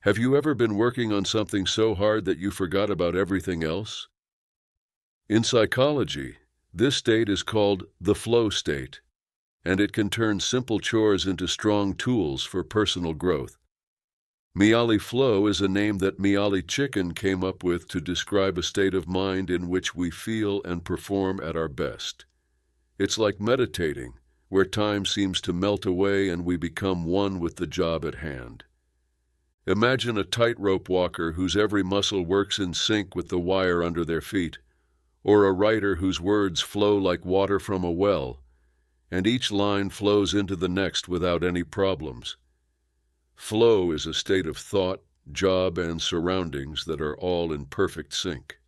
Have you ever been working on something so hard that you forgot about everything else? In psychology, this state is called the flow state, and it can turn simple chores into strong tools for personal growth. Miali Flow is a name that Miali Chicken came up with to describe a state of mind in which we feel and perform at our best. It's like meditating, where time seems to melt away and we become one with the job at hand. Imagine a tightrope walker whose every muscle works in sync with the wire under their feet, or a writer whose words flow like water from a well, and each line flows into the next without any problems. Flow is a state of thought, job, and surroundings that are all in perfect sync.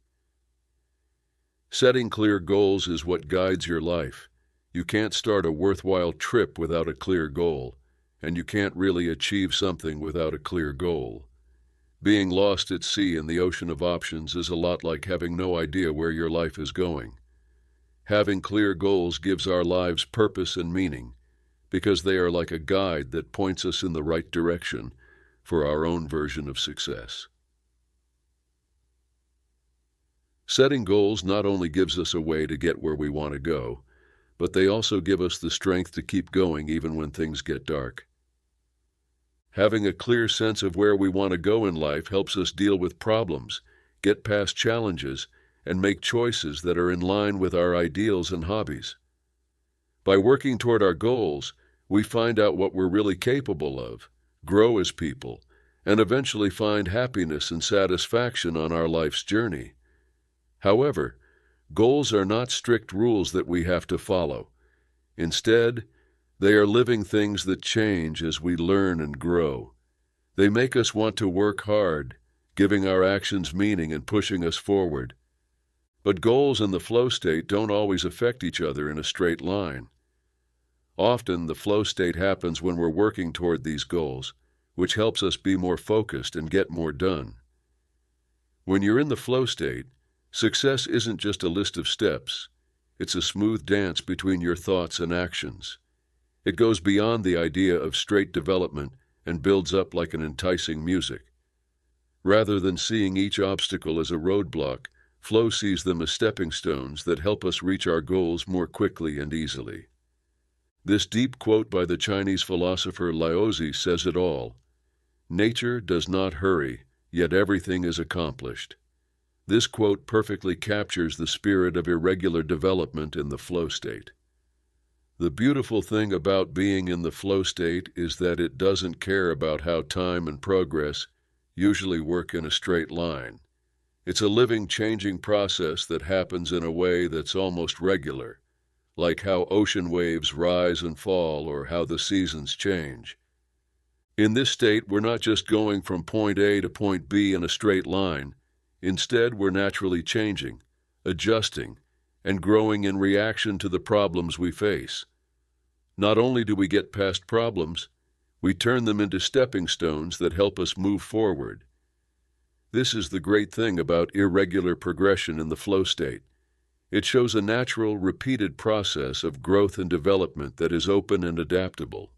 Setting clear goals is what guides your life. You can't start a worthwhile trip without a clear goal, and you can't really achieve something without a clear goal. Being lost at sea in the ocean of options is a lot like having no idea where your life is going. Having clear goals gives our lives purpose and meaning, because they are like a guide that points us in the right direction for our own version of success. Setting goals not only gives us a way to get where we want to go, but they also give us the strength to keep going even when things get dark. Having a clear sense of where we want to go in life helps us deal with problems, get past challenges, and make choices that are in line with our ideals and hobbies. By working toward our goals, we find out what we're really capable of, grow as people, and eventually find happiness and satisfaction on our life's journey. However, goals are not strict rules that we have to follow. Instead, they are living things that change as we learn and grow. They make us want to work hard, giving our actions meaning and pushing us forward. But goals and the flow state don't always affect each other in a straight line. Often, the flow state happens when we're working toward these goals, which helps us be more focused and get more done. When you're in the flow state, success isn't just a list of steps. It's a smooth dance between your thoughts and actions. It goes beyond the idea of straight development and builds up like an enticing music. Rather than seeing each obstacle as a roadblock, flow sees them as stepping stones that help us reach our goals more quickly and easily. This deep quote by the Chinese philosopher Laozi says it all. Nature does not hurry, yet everything is accomplished. This quote perfectly captures the spirit of irregular development in the flow state. The beautiful thing about being in the flow state is that it doesn't care about how time and progress usually work in a straight line. It's a living, changing process that happens in a way that's almost regular, like how ocean waves rise and fall or how the seasons change. In this state, we're not just going from point A to point B in a straight line. Instead, we're naturally changing, adjusting, and growing in reaction to the problems we face. Not only do we get past problems, we turn them into stepping stones that help us move forward. This is the great thing about irregular progression in the flow state. It shows a natural, repeated process of growth and development that is open and adaptable.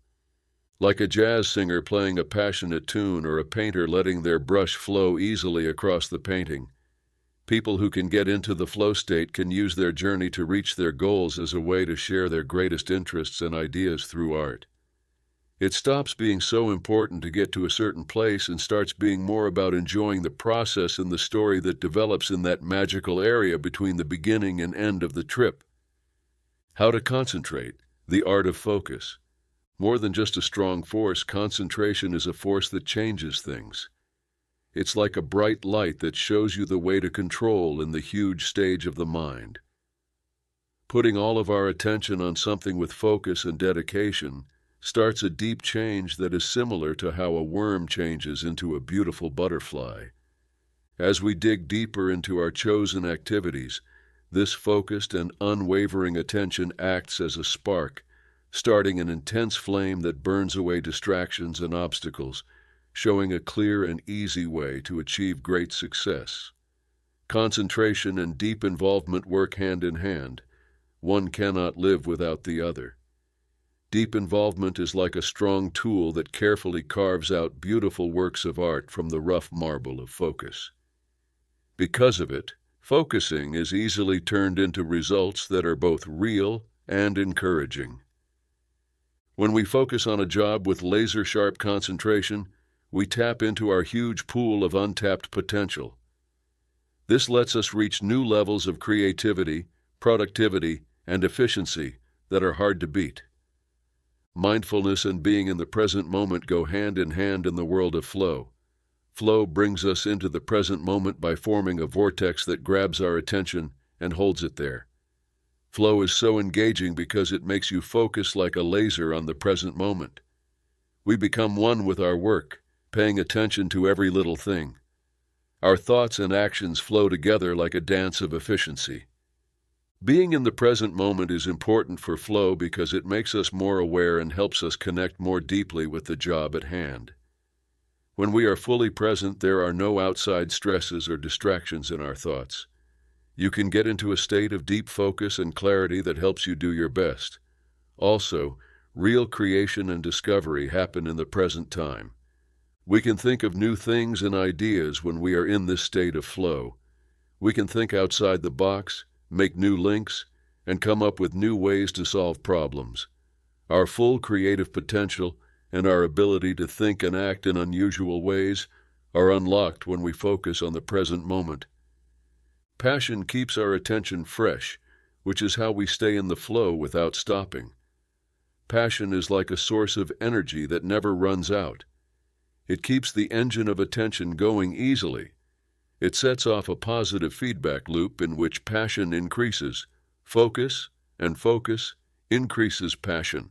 Like a jazz singer playing a passionate tune or a painter letting their brush flow easily across the painting, people who can get into the flow state can use their journey to reach their goals as a way to share their greatest interests and ideas through art. It stops being so important to get to a certain place and starts being more about enjoying the process and the story that develops in that magical area between the beginning and end of the trip. How to concentrate, the art of focus. More than just a strong force, concentration is a force that changes things. It's like a bright light that shows you the way to control in the huge stage of the mind. Putting all of our attention on something with focus and dedication starts a deep change that is similar to how a worm changes into a beautiful butterfly. As we dig deeper into our chosen activities, this focused and unwavering attention acts as a spark, starting an intense flame that burns away distractions and obstacles, showing a clear and easy way to achieve great success. Concentration and deep involvement work hand in hand. One cannot live without the other. Deep involvement is like a strong tool that carefully carves out beautiful works of art from the rough marble of focus. Because of it, focusing is easily turned into results that are both real and encouraging. When we focus on a job with laser-sharp concentration, we tap into our huge pool of untapped potential. This lets us reach new levels of creativity, productivity, and efficiency that are hard to beat. Mindfulness and being in the present moment go hand in hand in the world of flow. Flow brings us into the present moment by forming a vortex that grabs our attention and holds it there. Flow is so engaging because it makes you focus like a laser on the present moment. We become one with our work, paying attention to every little thing. Our thoughts and actions flow together like a dance of efficiency. Being in the present moment is important for flow because it makes us more aware and helps us connect more deeply with the job at hand. When we are fully present, there are no outside stresses or distractions in our thoughts. You can get into a state of deep focus and clarity that helps you do your best. Also, real creation and discovery happen in the present time. We can think of new things and ideas when we are in this state of flow. We can think outside the box, make new links, and come up with new ways to solve problems. Our full creative potential and our ability to think and act in unusual ways are unlocked when we focus on the present moment. Passion keeps our attention fresh, which is how we stay in the flow without stopping. Passion is like a source of energy that never runs out. It keeps the engine of attention going easily. It sets off a positive feedback loop in which passion increases focus, and focus increases passion.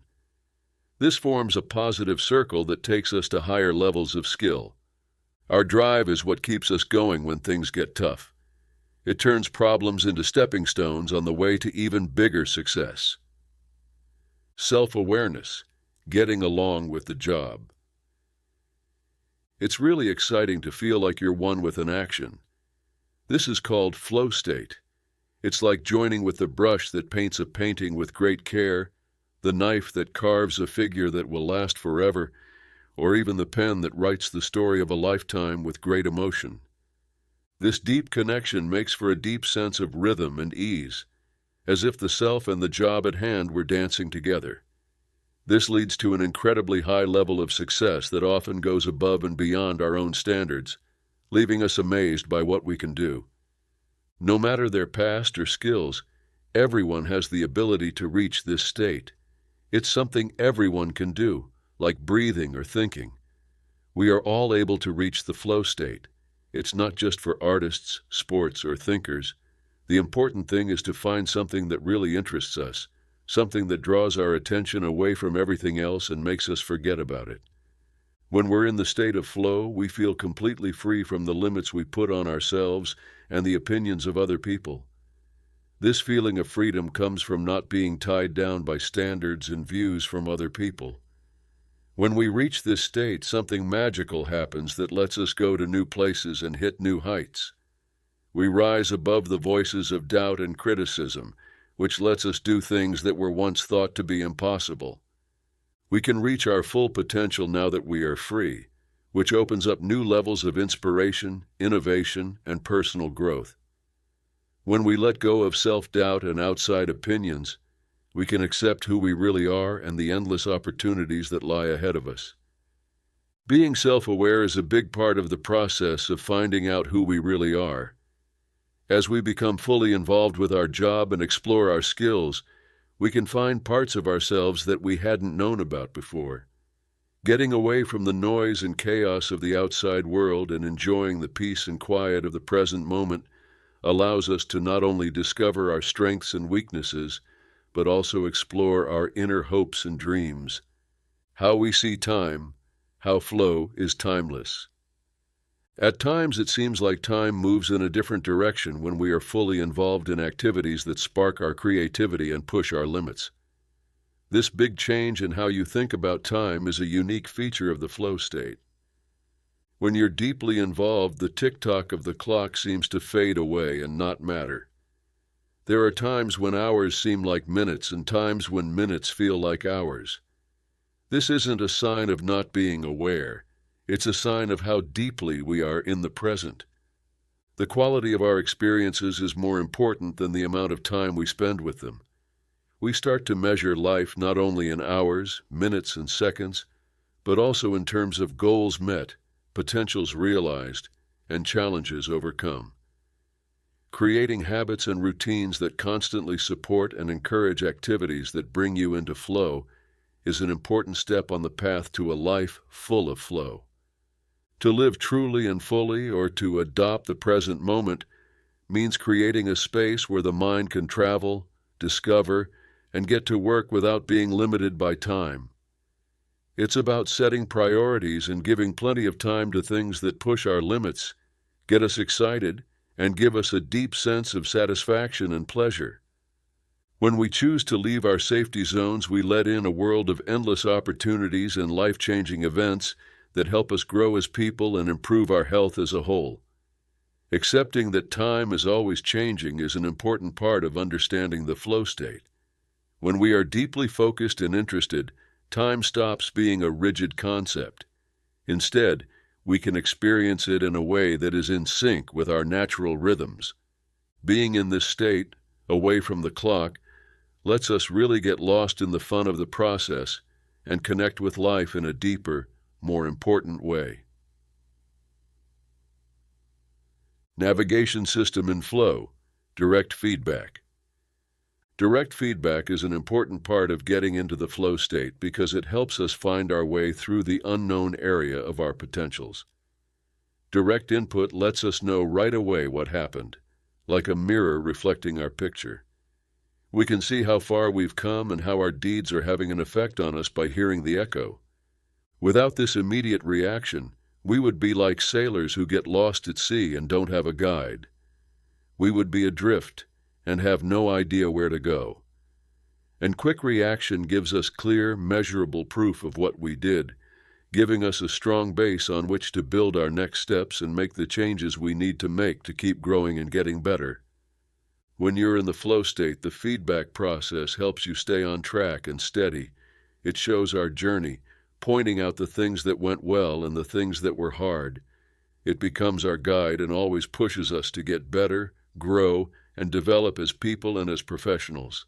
This forms a positive circle that takes us to higher levels of skill. Our drive is what keeps us going when things get tough. It turns problems into stepping stones on the way to even bigger success. Self-awareness, getting along with the job. It's really exciting to feel like you're one with an action. This is called flow state. It's like joining with the brush that paints a painting with great care, the knife that carves a figure that will last forever, or even the pen that writes the story of a lifetime with great emotion. This deep connection makes for a deep sense of rhythm and ease, as if the self and the job at hand were dancing together. This leads to an incredibly high level of success that often goes above and beyond our own standards, leaving us amazed by what we can do. No matter their past or skills, everyone has the ability to reach this state. It's something everyone can do, like breathing or thinking. We are all able to reach the flow state. It's not just for artists, sports, or thinkers. The important thing is to find something that really interests us, something that draws our attention away from everything else and makes us forget about it. When we're in the state of flow, we feel completely free from the limits we put on ourselves and the opinions of other people. This feeling of freedom comes from not being tied down by standards and views from other people. When we reach this state, something magical happens that lets us go to new places and hit new heights. We rise above the voices of doubt and criticism, which lets us do things that were once thought to be impossible. We can reach our full potential now that we are free, which opens up new levels of inspiration, innovation, and personal growth. When we let go of self-doubt and outside opinions, we can accept who we really are and the endless opportunities that lie ahead of us. Being self-aware is a big part of the process of finding out who we really are. As we become fully involved with our job and explore our skills, we can find parts of ourselves that we hadn't known about before. Getting away from the noise and chaos of the outside world and enjoying the peace and quiet of the present moment allows us to not only discover our strengths and weaknesses, but also explore our inner hopes and dreams. How we see time, how flow is timeless. At times it seems like time moves in a different direction when we are fully involved in activities that spark our creativity and push our limits. This big change in how you think about time is a unique feature of the flow state. When you're deeply involved, the tick-tock of the clock seems to fade away and not matter. There are times when hours seem like minutes and times when minutes feel like hours. This isn't a sign of not being aware. It's a sign of how deeply we are in the present. The quality of our experiences is more important than the amount of time we spend with them. We start to measure life not only in hours, minutes, and seconds, but also in terms of goals met, potentials realized, and challenges overcome. Creating habits and routines that constantly support and encourage activities that bring you into flow is an important step on the path to a life full of flow. To live truly and fully, or to adopt the present moment, means creating a space where the mind can travel, discover, and get to work without being limited by time. It's about setting priorities and giving plenty of time to things that push our limits, get us excited, and give us a deep sense of satisfaction and pleasure. When we choose to leave our safety zones, we let in a world of endless opportunities and life-changing events that help us grow as people and improve our health as a whole. Accepting that time is always changing is an important part of understanding the flow state. When we are deeply focused and interested, time stops being a rigid concept. Instead, we can experience it in a way that is in sync with our natural rhythms. Being in this state, away from the clock, lets us really get lost in the fun of the process and connect with life in a deeper, more important way. Navigation system in flow, direct feedback. Direct feedback is an important part of getting into the flow state because it helps us find our way through the unknown area of our potentials. Direct input lets us know right away what happened, like a mirror reflecting our picture. We can see how far we've come and how our deeds are having an effect on us by hearing the echo. Without this immediate reaction, we would be like sailors who get lost at sea and don't have a guide. We would be adrift and have no idea where to go. And quick reaction gives us clear, measurable proof of what we did, giving us a strong base on which to build our next steps and make the changes we need to make to keep growing and getting better. When you're in the flow state, the feedback process helps you stay on track and steady. It shows our journey, pointing out the things that went well and the things that were hard. It becomes our guide and always pushes us to get better, grow, and develop as people and as professionals.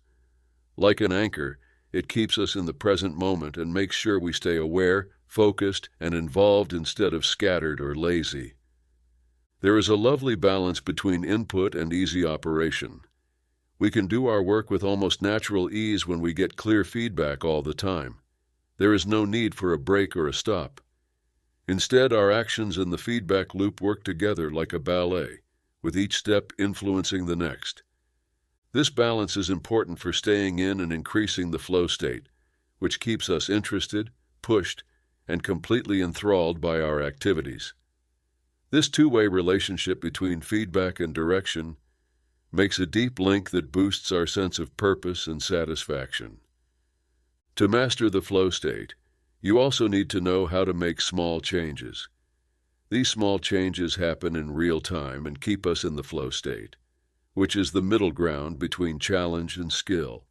Like an anchor, it keeps us in the present moment and makes sure we stay aware, focused, and involved instead of scattered or lazy. There is a lovely balance between input and easy operation. We can do our work with almost natural ease when we get clear feedback all the time. There is no need for a break or a stop. Instead, our actions and the feedback loop work together like a ballet, with each step influencing the next. This balance is important for staying in and increasing the flow state, which keeps us interested, pushed, and completely enthralled by our activities. This two-way relationship between feedback and direction makes a deep link that boosts our sense of purpose and satisfaction. To master the flow state, you also need to know how to make small changes. These small changes happen in real time and keep us in the flow state, which is the middle ground between challenge and skill.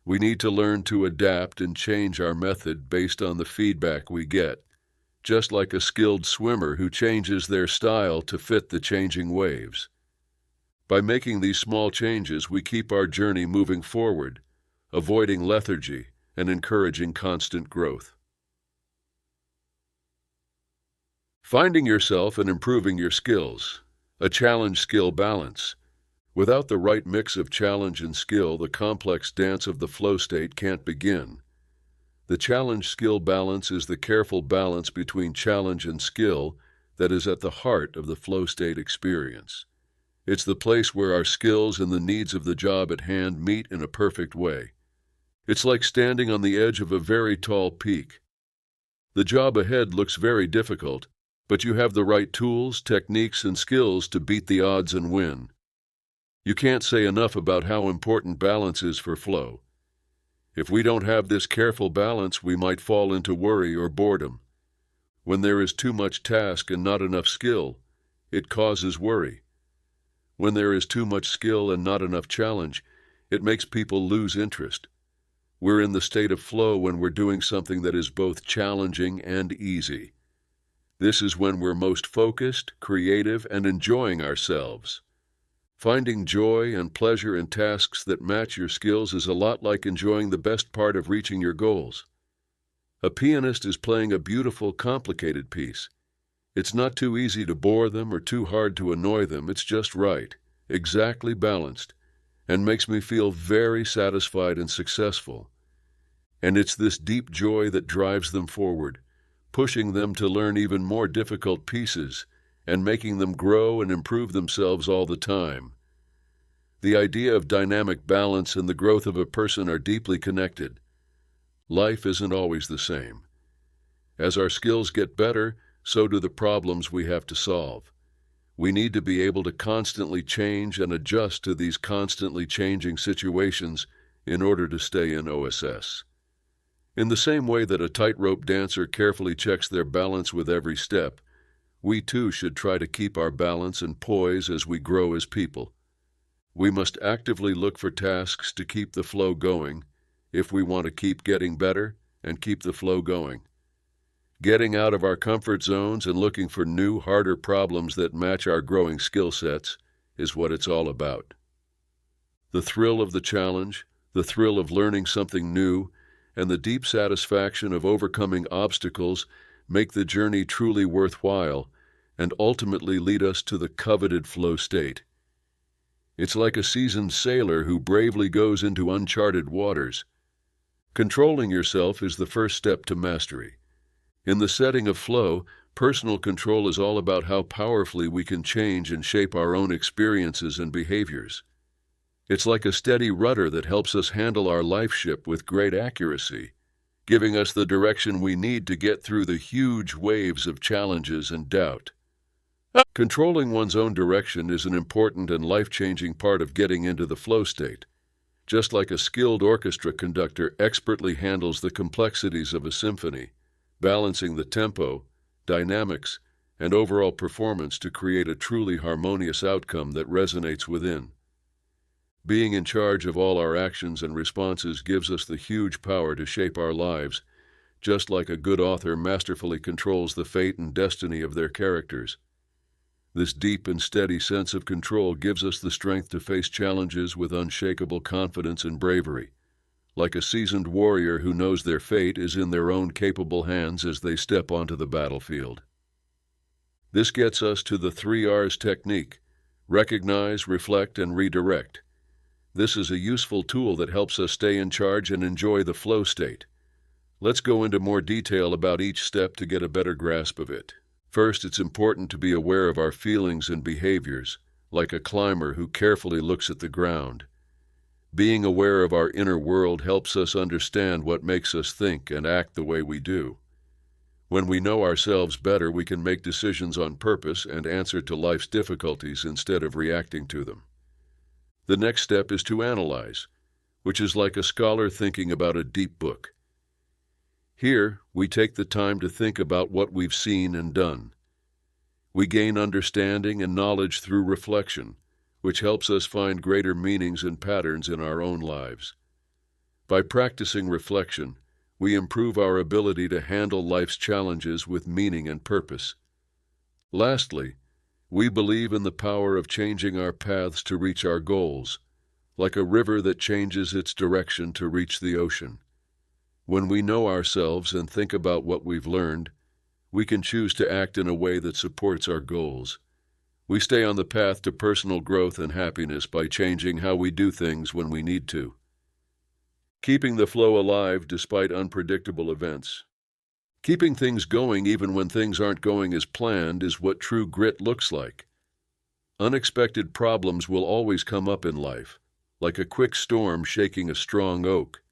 We need to learn to adapt and change our method based on the feedback we get, just like a skilled swimmer who changes their style to fit the changing waves. By making these small changes, we keep our journey moving forward, avoiding lethargy and encouraging constant growth. Finding yourself and improving your skills, a challenge-skill balance. Without the right mix of challenge and skill, the complex dance of the flow state can't begin. The challenge-skill balance is the careful balance between challenge and skill that is at the heart of the flow state experience. It's the place where our skills and the needs of the job at hand meet in a perfect way. It's like standing on the edge of a very tall peak. The job ahead looks very difficult, but you have the right tools, techniques, and skills to beat the odds and win. You can't say enough about how important balance is for flow. If we don't have this careful balance, we might fall into worry or boredom. When there is too much task and not enough skill, it causes worry. When there is too much skill and not enough challenge, it makes people lose interest. We're in the state of flow when we're doing something that is both challenging and easy. This is when we're most focused, creative, and enjoying ourselves. Finding joy and pleasure in tasks that match your skills is a lot like enjoying the best part of reaching your goals. A pianist is playing a beautiful, complicated piece. It's not too easy to bore them or too hard to annoy them. It's just right, exactly balanced, and makes me feel very satisfied and successful. And it's this deep joy that drives them forward, pushing them to learn even more difficult pieces and making them grow and improve themselves all the time. The idea of dynamic balance and the growth of a person are deeply connected. Life isn't always the same. As our skills get better, so do the problems we have to solve. We need to be able to constantly change and adjust to these constantly changing situations in order to stay in OSS. In the same way that a tightrope dancer carefully checks their balance with every step, we too should try to keep our balance and poise as we grow as people. We must actively look for tasks to keep the flow going if we want to keep getting better and keep the flow going. Getting out of our comfort zones and looking for new, harder problems that match our growing skill sets is what it's all about. The thrill of the challenge, the thrill of learning something new, and the deep satisfaction of overcoming obstacles make the journey truly worthwhile and ultimately lead us to the coveted flow state. It's like a seasoned sailor who bravely goes into uncharted waters. Controlling yourself is the first step to mastery. In the setting of flow, personal control is all about how powerfully we can change and shape our own experiences and behaviors. It's like a steady rudder that helps us handle our life ship with great accuracy, giving us the direction we need to get through the huge waves of challenges and doubt. Controlling one's own direction is an important and life-changing part of getting into the flow state. Just like a skilled orchestra conductor expertly handles the complexities of a symphony, balancing the tempo, dynamics, and overall performance to create a truly harmonious outcome that resonates within. Being in charge of all our actions and responses gives us the huge power to shape our lives, just like a good author masterfully controls the fate and destiny of their characters. This deep and steady sense of control gives us the strength to face challenges with unshakable confidence and bravery, like a seasoned warrior who knows their fate is in their own capable hands as they step onto the battlefield. This gets us to the 3 R's technique: recognize, reflect, and redirect. This is a useful tool that helps us stay in charge and enjoy the flow state. Let's go into more detail about each step to get a better grasp of it. First, it's important to be aware of our feelings and behaviors, like a climber who carefully looks at the ground. Being aware of our inner world helps us understand what makes us think and act the way we do. When we know ourselves better, we can make decisions on purpose and answer to life's difficulties instead of reacting to them. The next step is to analyze, which is like a scholar thinking about a deep book. Here, we take the time to think about what we've seen and done. We gain understanding and knowledge through reflection, which helps us find greater meanings and patterns in our own lives. By practicing reflection, we improve our ability to handle life's challenges with meaning and purpose. Lastly, we believe in the power of changing our paths to reach our goals, like a river that changes its direction to reach the ocean. When we know ourselves and think about what we've learned, we can choose to act in a way that supports our goals. We stay on the path to personal growth and happiness by changing how we do things when we need to. Keeping the flow alive despite unpredictable events. Keeping things going even when things aren't going as planned is what true grit looks like. Unexpected problems will always come up in life, like a quick storm shaking a strong oak.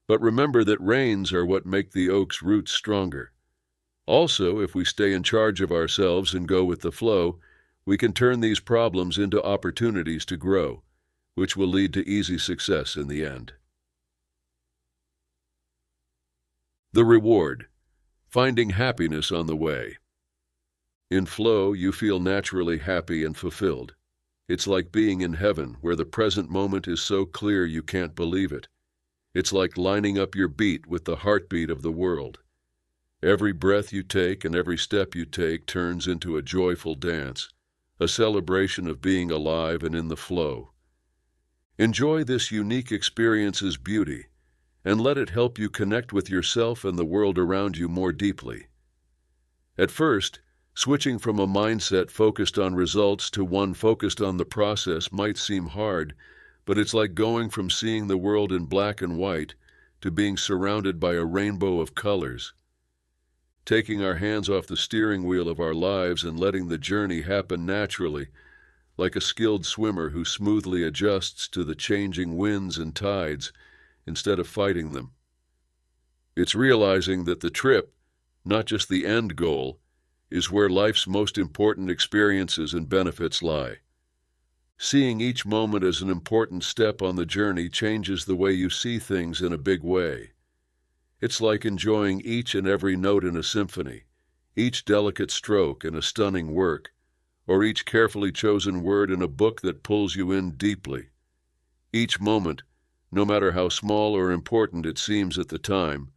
But remember that rains are what make the oak's roots stronger. Also, if we stay in charge of ourselves and go with the flow, we can turn these problems into opportunities to grow, which will lead to easy success in the end. The reward: finding happiness on the way. In flow, you feel naturally happy and fulfilled. It's like being in heaven, where the present moment is so clear you can't believe it. It's like lining up your beat with the heartbeat of the world. Every breath you take and every step you take turns into a joyful dance, a celebration of being alive and in the flow. Enjoy this unique experience's beauty, and let it help you connect with yourself and the world around you more deeply. At first, switching from a mindset focused on results to one focused on the process might seem hard, but it's like going from seeing the world in black and white to being surrounded by a rainbow of colors. Taking our hands off the steering wheel of our lives and letting the journey happen naturally, like a skilled swimmer who smoothly adjusts to the changing winds and tides instead of fighting them. It's realizing that the trip, not just the end goal, is where life's most important experiences and benefits lie. Seeing each moment as an important step on the journey changes the way you see things in a big way. It's like enjoying each and every note in a symphony, each delicate stroke in a stunning work, or each carefully chosen word in a book that pulls you in deeply. Each moment, no matter how small or important it seems at the time,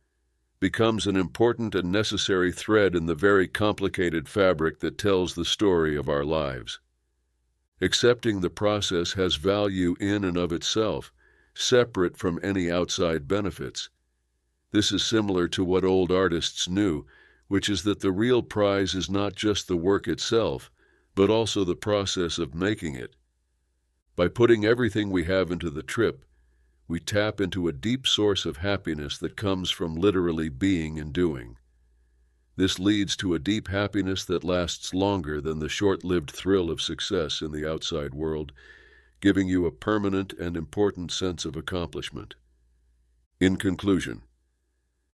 becomes an important and necessary thread in the very complicated fabric that tells the story of our lives. Accepting the process has value in and of itself, separate from any outside benefits. This is similar to what old artists knew, which is that the real prize is not just the work itself, but also the process of making it. By putting everything we have into the trip, we tap into a deep source of happiness that comes from literally being and doing. This leads to a deep happiness that lasts longer than the short-lived thrill of success in the outside world, giving you a permanent and important sense of accomplishment. In conclusion,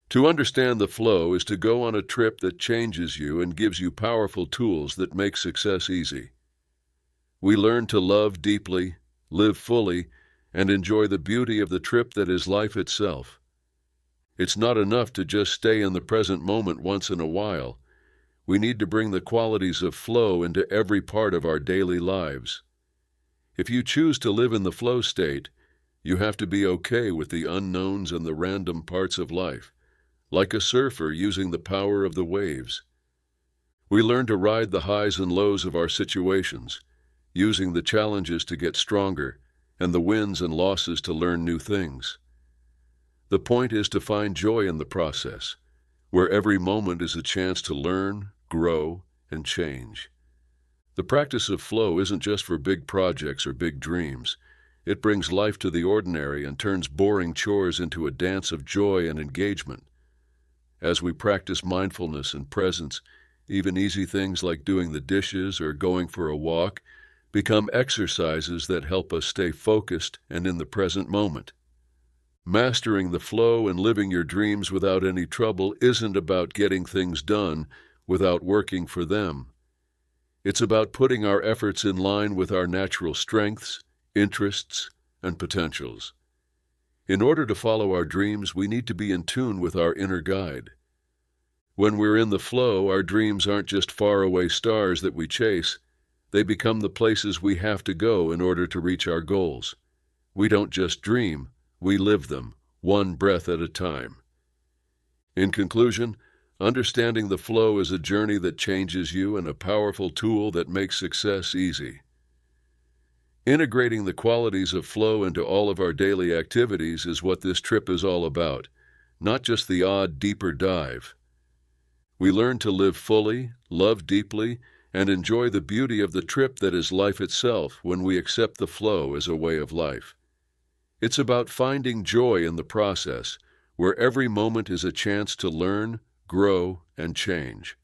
to understand the flow is to go on a trip that changes you and gives you powerful tools that make success easy. We learn to love deeply, live fully, and enjoy the beauty of the trip that is life itself. It's not enough to just stay in the present moment once in a while. We need to bring the qualities of flow into every part of our daily lives. If you choose to live in the flow state, you have to be okay with the unknowns and the random parts of life, like a surfer using the power of the waves. We learn to ride the highs and lows of our situations, using the challenges to get stronger and the wins and losses to learn new things. The point is to find joy in the process, where every moment is a chance to learn, grow, and change. The practice of flow isn't just for big projects or big dreams. It brings life to the ordinary and turns boring chores into a dance of joy and engagement. As we practice mindfulness and presence, even easy things like doing the dishes or going for a walk become exercises that help us stay focused and in the present moment. Mastering the flow and living your dreams without any trouble isn't about getting things done without working for them. It's about putting our efforts in line with our natural strengths, interests, and potentials. In order to follow our dreams, we need to be in tune with our inner guide. When we're in the flow, our dreams aren't just faraway stars that we chase. They become the places we have to go in order to reach our goals. We don't just dream, we live them, one breath at a time. In conclusion, understanding the flow is a journey that changes you and a powerful tool that makes success easy. Integrating the qualities of flow into all of our daily activities is what this trip is all about, not just the odd, deeper dive. We learn to live fully, love deeply, and enjoy the beauty of the trip that is life itself when we accept the flow as a way of life. It's about finding joy in the process, where every moment is a chance to learn, grow, and change.